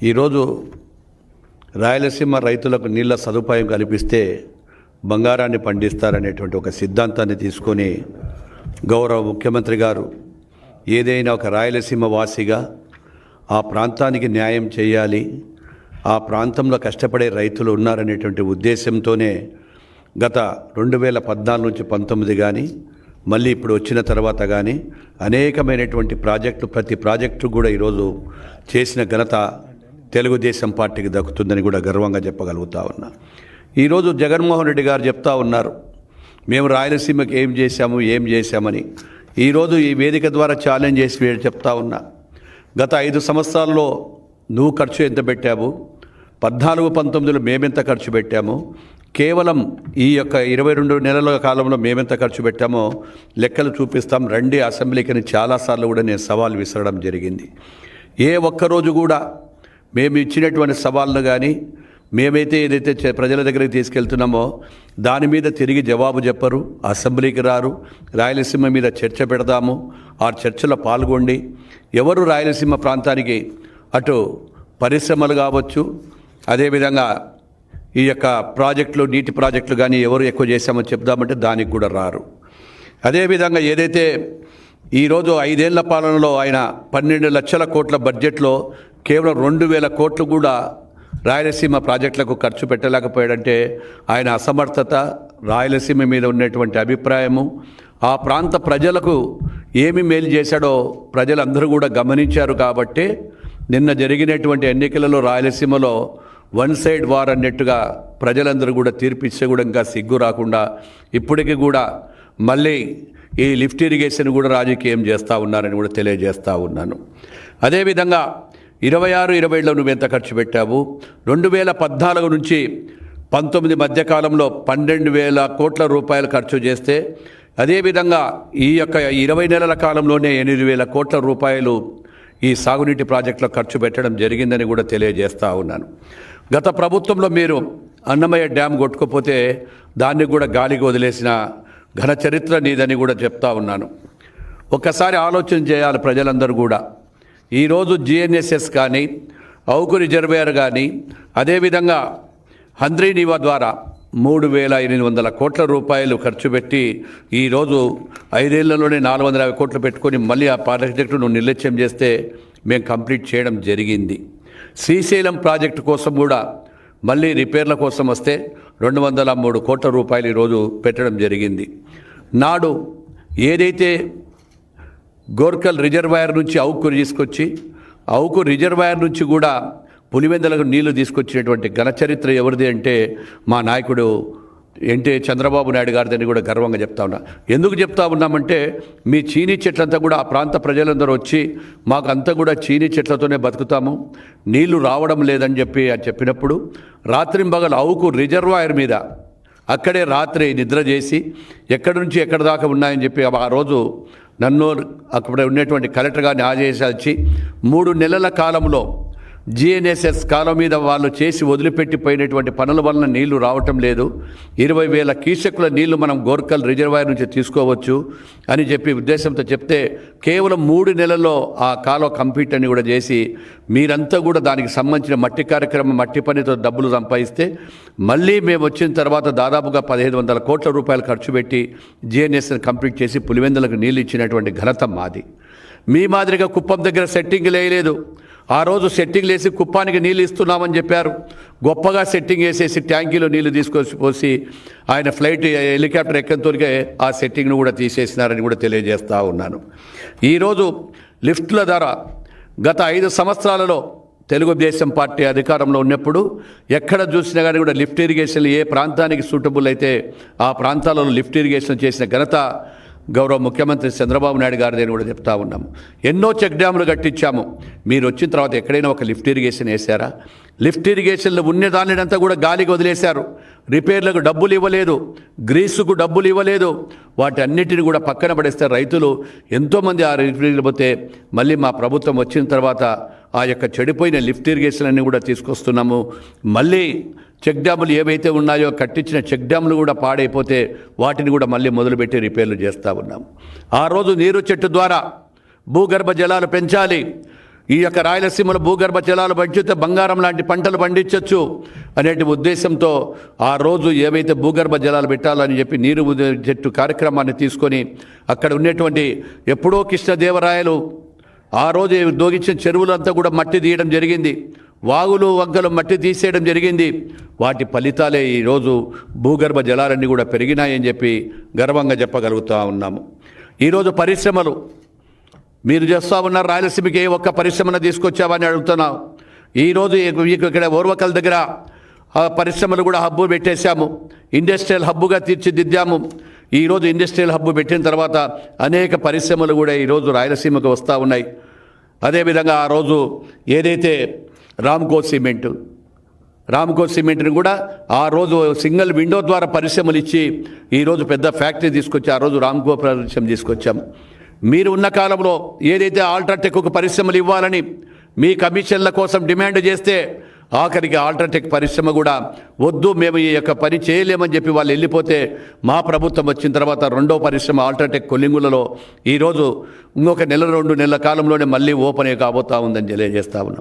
ఈరోజు రాయలసీమ రైతులకు నీళ్ళ సదుపాయం కల్పిస్తే బంగారాన్ని పండిస్తారనేటువంటి ఒక సిద్ధాంతాన్ని తీసుకొని గౌరవ ముఖ్యమంత్రి గారు ఏదైనా ఒక రాయలసీమ వాసిగా ఆ ప్రాంతానికి న్యాయం చేయాలి, ఆ ప్రాంతంలో కష్టపడే రైతులు ఉన్నారనేటువంటి ఉద్దేశంతోనే గత 2014 నుంచి 19 కానీ మళ్ళీ ఇప్పుడు వచ్చిన తర్వాత కానీ అనేకమైనటువంటి ప్రాజెక్టులు, ప్రతి ప్రాజెక్టు కూడా ఈరోజు చేసిన ఘనత తెలుగుదేశం పార్టీకి దక్కుతుందని కూడా గర్వంగా చెప్పగలుగుతా ఉన్నా. ఈరోజు జగన్మోహన్ రెడ్డి గారు చెప్తా ఉన్నారు, మేము రాయలసీమకి ఏం చేశామని. ఈరోజు ఈ వేదిక ద్వారా ఛాలెంజ్ చేసి చెప్తా ఉన్నా, గత 5 సంవత్సరాల్లో నువ్వు ఖర్చు ఎంత పెట్టావు, 14-19లో మేమెంత ఖర్చు పెట్టాము, కేవలం ఈ యొక్క 22 నెలల కాలంలో మేమెంత ఖర్చు పెట్టామో లెక్కలు చూపిస్తాం రండి అసెంబ్లీకి చాలాసార్లు కూడా నేను సవాల్ విసరడం జరిగింది. ఏ ఒక్కరోజు కూడా మేము ఇచ్చినటువంటి సవాళ్ళు కానీ మేమైతే ఏదైతే ప్రజల దగ్గరికి తీసుకెళ్తున్నామో దాని మీద తిరిగి జవాబు చెప్పరు, అసెంబ్లీకి రారు. రాయలసీమ మీద చర్చ పెడదాము, ఆ చర్చలో పాల్గొండి ఎవరు రాయలసీమ ప్రాంతానికి అటు పరిశ్రమలు కావచ్చు, అదేవిధంగా ఈ యొక్క ప్రాజెక్టులు, నీటి ప్రాజెక్టులు కానీ ఎవరు ఎక్కువ చేశామో చెప్దామంటే దానికి కూడా రారు. అదేవిధంగా ఏదైతే ఈరోజు 5 ఏళ్ల పాలనలో ఆయన 12 లక్షల కోట్ల బడ్జెట్లో కేవలం 2,000 కోట్లు కూడా రాయలసీమ ప్రాజెక్టులకు ఖర్చు పెట్టలేకపోయాడంటే ఆయన అసమర్థత, రాయలసీమ మీద ఉన్నటువంటి అభిప్రాయము, ఆ ప్రాంత ప్రజలకు ఏమి మేలు చేశాడో ప్రజలందరూ కూడా గమనించారు. కాబట్టి నిన్న జరిగినటువంటి ఎన్నికలలో రాయలసీమలో వన్ సైడ్ వార్ అన్నట్టుగా ప్రజలందరూ కూడా తీర్పిచ్చే కూడా ఇంకా సిగ్గు రాకుండా ఇప్పటికీ కూడా మళ్ళీ ఈ లిఫ్ట్ ఇరిగేషన్ కూడా రాజకీయం చేస్తూ ఉన్నారని కూడా తెలియజేస్తూ ఉన్నాను. అదేవిధంగా 26-27లో నువ్వు ఎంత ఖర్చు పెట్టావు, 2014 నుంచి 19 మధ్యకాలంలో 12,000 కోట్ల రూపాయలు ఖర్చు చేస్తే, అదేవిధంగా ఈ యొక్క 20 నెలల కాలంలోనే 8,000 కోట్ల రూపాయలు ఈ సాగునీటి ప్రాజెక్టులో ఖర్చు పెట్టడం జరిగిందని కూడా తెలియజేస్తూ ఉన్నాను. గత ప్రభుత్వంలో మీరు అన్నమయ్య డ్యామ్ కొట్టుకుపోతే దాన్ని కూడా గాలికి వదిలేసిన ఘన చరిత్ర నీదని కూడా చెప్తా ఉన్నాను. ఒక్కసారి ఆలోచన చేయాలి ప్రజలందరూ కూడా. ఈరోజు GNSS కానీ, అవుకు రిజర్వేయర్ కానీ, అదేవిధంగా హంద్రీనీవా ద్వారా 3,800 కోట్ల రూపాయలు ఖర్చు పెట్టి ఈరోజు 5 ఏళ్లలోనే 450 కోట్లు పెట్టుకొని మళ్ళీ ఆ ప్రాజెక్టును నిర్లక్ష్యం చేస్తే మేము కంప్లీట్ చేయడం జరిగింది. శ్రీశైలం ప్రాజెక్టు కోసం కూడా మళ్ళీ రిపేర్ల కోసం వస్తే 203 కోట్ల రూపాయలు ఈరోజు పెట్టడం జరిగింది. నాడు ఏదైతే గోర్కల్ రిజర్వాయర్ నుంచి అవుకు తీసుకొచ్చి, అవుకు రిజర్వాయర్ నుంచి కూడా పులివెందులకు నీళ్లు తీసుకొచ్చినటువంటి ఘనచరిత్ర ఎవరిది అంటే మా నాయకుడు చంద్రబాబు నాయుడు గారిదని కూడా గర్వంగా చెప్తా ఉన్నా. ఎందుకు చెప్తా ఉన్నామంటే మీ చీనీ చెట్లంతా కూడా ఆ ప్రాంత ప్రజలందరూ వచ్చి మాకంతా కూడా చీనీ చెట్లతోనే బతుకుతాము, నీళ్లు రావడం లేదని చెప్పినప్పుడు రాత్రింబగలు అవుకు రిజర్వాయర్ మీద అక్కడే రాత్రి నిద్ర చేసి ఎక్కడి నుంచి ఎక్కడి దాకా ఉన్నాయని చెప్పి ఆ రోజు నన్ను అక్కడ ఉన్నటువంటి కలెక్టర్ గారిని ఆదేశాల్చి 3 నెలల కాలంలో GNSS కాలం మీద వాళ్ళు చేసి వదిలిపెట్టిపోయినటువంటి పనుల వలన నీళ్లు రావటం లేదు, 20,000 క్యూసెక్కుల నీళ్లు మనం గోర్కల్ రిజర్వాయర్ నుంచి తీసుకోవచ్చు అని చెప్పి ఉద్దేశంతో చెప్తే కేవలం 3 నెలల్లో ఆ కాలం కంప్లీట్ అని కూడా చేసి మీరంతా కూడా దానికి సంబంధించిన మట్టి కార్యక్రమం, మట్టి పనితో డబ్బులు సంపాదిస్తే మళ్ళీ మేము వచ్చిన తర్వాత దాదాపుగా 1,500 కోట్ల రూపాయలు ఖర్చు పెట్టి GNSS కంప్లీట్ చేసి పులివెందులకు నీళ్ళు ఇచ్చినటువంటి ఘనత మాది. మీ మాదిరిగా కుప్పం దగ్గర సెట్టింగ్ వేయలేదు. ఆ రోజు సెట్టింగ్ వేసి కుప్పానికి నీళ్ళు ఇస్తున్నామని చెప్పారు. గొప్పగా సెట్టింగ్ వేసేసి ట్యాంకీలో నీళ్లు తీసుకొచ్చి పోసి ఆయన ఫ్లైట్ హెలికాప్టర్ ఎక్కంతోనే ఆ సెట్టింగ్ను కూడా తీసేసినారని కూడా తెలియజేస్తూ ఉన్నాను. ఈరోజు లిఫ్ట్ల ద్వారా గత 5 సంవత్సరాలలో తెలుగుదేశం పార్టీ అధికారంలో ఉన్నప్పుడు ఎక్కడ చూసినా కానీ కూడా లిఫ్ట్ ఇరిగేషన్ ఏ ప్రాంతానికి సూటబుల్ అయితే ఆ ప్రాంతాలలో లిఫ్ట్ ఇరిగేషన్ చేసిన ఘనత గౌరవ ముఖ్యమంత్రి చంద్రబాబు నాయుడు గారిని కూడా చెప్తా ఉన్నాము. ఎన్నో చెక్ డ్యాములు కట్టించాము. మీరు వచ్చిన తర్వాత ఎక్కడైనా ఒక లిఫ్ట్ ఇరిగేషన్ వేశారా? లిఫ్ట్ ఇరిగేషన్లో ఉన్నదాన్నంతా కూడా గాలికి వదిలేశారు. రిపేర్లకు డబ్బులు ఇవ్వలేదు, గ్రీసుకు డబ్బులు ఇవ్వలేదు. వాటి అన్నిటిని కూడా పక్కన పడేస్తే రైతులు ఎంతోమంది ఆ రిపేర్లు పోతే మళ్ళీ మా ప్రభుత్వం వచ్చిన తర్వాత ఆ యొక్క చెడిపోయిన లిఫ్ట్ ఇరిగేషన్ అన్ని కూడా తీసుకొస్తున్నాము. మళ్ళీ చెక్ డ్యాములు ఏవైతే ఉన్నాయో కట్టించిన చెక్ డ్యాములు కూడా పాడైపోతే వాటిని కూడా మళ్ళీ మొదలుపెట్టి రిపేర్లు చేస్తూ ఉన్నాము. ఆ రోజు నీరు చెట్టు ద్వారా భూగర్భ జలాలు పెంచాలి, ఈ యొక్క రాయలసీమలో భూగర్భ జలాలు పంచితే బంగారం లాంటి పంటలు పండించవచ్చు అనే ఉద్దేశంతో ఆ రోజు ఏవైతే భూగర్భ జలాలు పెట్టాలని చెప్పి నీరు చెట్టు కార్యక్రమాన్ని తీసుకొని అక్కడ ఉన్నటువంటి ఎప్పుడో కృష్ణదేవరాయలు ఆ రోజు దోగించిన చెరువులంతా కూడా మట్టి తీయడం జరిగింది, వాగులు వంకలు మట్టి తీసేయడం జరిగింది. వాటి ఫలితాలే ఈరోజు భూగర్భ జలాలన్నీ కూడా పెరిగినాయని చెప్పి గర్వంగా చెప్పగలుగుతూ ఉన్నాము. ఈరోజు పరిశ్రమలు మీరు చేస్తూ ఉన్నారు, రాయలసీమకి ఏ ఒక్క పరిశ్రమను తీసుకొచ్చావని అడుగుతున్నాం. ఈరోజు ఇక్కడ ఓర్వకల్ దగ్గర పరిశ్రమలు కూడా హబ్బు పెట్టేశాము, ఇండస్ట్రియల్ హబ్బుగా తీర్చిదిద్దాము. ఈరోజు ఇండస్ట్రియల్ హబ్బు పెట్టిన తర్వాత అనేక పరిశ్రమలు కూడా ఈరోజు రాయలసీమకు వస్తూ ఉన్నాయి. అదేవిధంగా ఆ రోజు ఏదైతే రామ్కో సిమెంట్ని కూడా ఆ రోజు సింగిల్ విండో ద్వారా పరిశ్రమలు ఇచ్చి ఈరోజు పెద్ద ఫ్యాక్టరీ తీసుకొచ్చి ఆ రోజు రామ్కో పరిశ్రమ తీసుకొచ్చాము. మీరు ఉన్న కాలంలో ఏదైతే అల్ట్రాటెక్కు పరిశ్రమలు ఇవ్వాలని మీ కమిషన్ల కోసం డిమాండ్ చేస్తే ఆఖరికి అల్ట్రాటెక్ పరిశ్రమ కూడా వద్దు, మేము ఈ యొక్క పని చేయలేమని చెప్పి వాళ్ళు వెళ్ళిపోతే మా ప్రభుత్వం వచ్చిన తర్వాత రెండో పరిశ్రమ అల్ట్రాటెక్ కొల్లింగులలో ఈరోజు ఇంకొక నెల 2 నెలల కాలంలోనే మళ్ళీ ఓపెన్ కాబోతా ఉందని తెలియజేస్తా ఉన్నాం.